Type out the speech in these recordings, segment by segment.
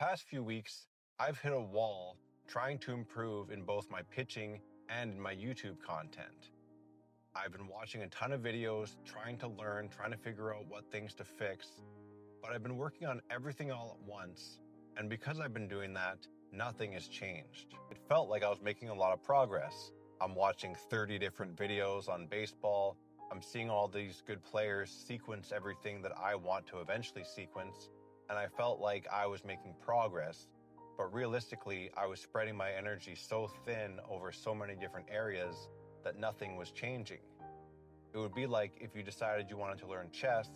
past few weeks, I've hit a wall trying to improve in both my pitching and in my YouTube content. I've been watching a ton of videos, trying to learn, trying to figure out what things to fix, but I've been working on everything all at once, and because I've been doing that, nothing has changed. It felt like I was making a lot of progress. I'm watching 30 different videos on baseball. I'm seeing all these good players sequence everything that I want to eventually sequence, and I felt like I was making progress. But realistically, I was spreading my energy so thin over so many different areas that nothing was changing. It would be like if you decided you wanted to learn chess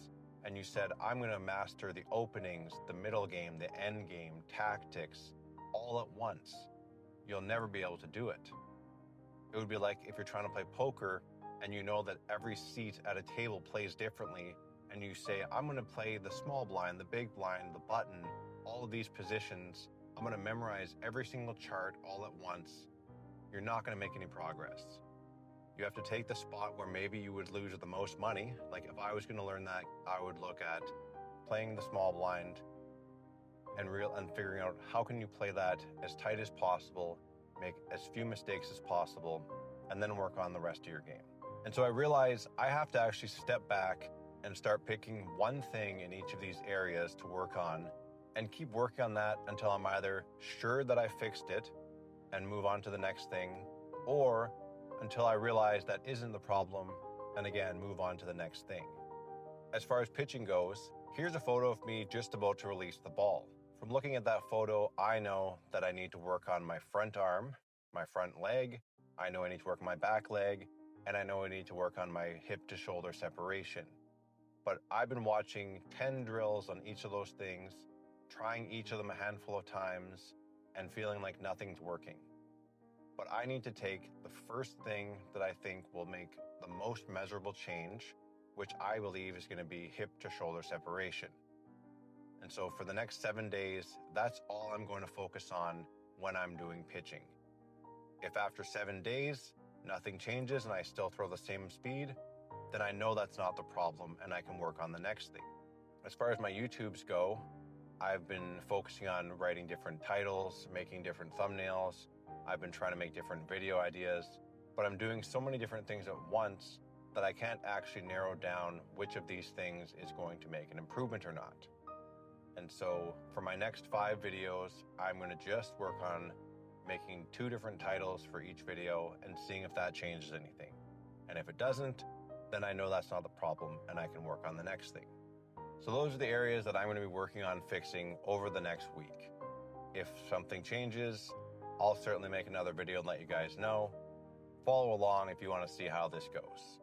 and you said, I'm going to master the openings, the middle game, the end game, tactics, all at once. You'll never be able to do it. It would be like if you're trying to play poker and you know that every seat at a table plays differently, and you say, I'm going to play the small blind, the big blind, the button, all of these positions. I'm going to memorize every single chart all at once. You're not going to make any progress. You have to take the spot where maybe you would lose the most money. Like if I was going to learn that, I would look at playing the small blind and figuring out how can you play that as tight as possible, make as few mistakes as possible, and then work on the rest of your game. And so I realized I have to actually step back and start picking one thing in each of these areas to work on and keep working on that until I'm either sure that I fixed it and move on to the next thing, or until I realize that isn't the problem, and again, move on to the next thing. As far as pitching goes, here's a photo of me just about to release the ball. From looking at that photo, I know that I need to work on my front arm, my front leg, I know I need to work on my back leg, and I know I need to work on my hip to shoulder separation. But I've been watching 10 drills on each of those things, trying each of them a handful of times, and feeling like nothing's working. But I need to take the first thing that I think will make the most measurable change, which I believe is going to be hip to shoulder separation. And so for the next 7 days, that's all I'm going to focus on when I'm doing pitching. If after 7 days, nothing changes and I still throw the same speed, then I know that's not the problem and I can work on the next thing. As far as my YouTubes go, I've been focusing on writing different titles, making different thumbnails. I've been trying to make different video ideas, but I'm doing so many different things at once that I can't actually narrow down which of these things is going to make an improvement or not. And so for my next 5 videos, I'm going to just work on making 2 different titles for each video and seeing if that changes anything. And if it doesn't, then I know that's not the problem and I can work on the next thing. So those are the areas that I'm going to be working on fixing over the next week. If something changes, I'll certainly make another video and let you guys know. Follow along if you want to see how this goes.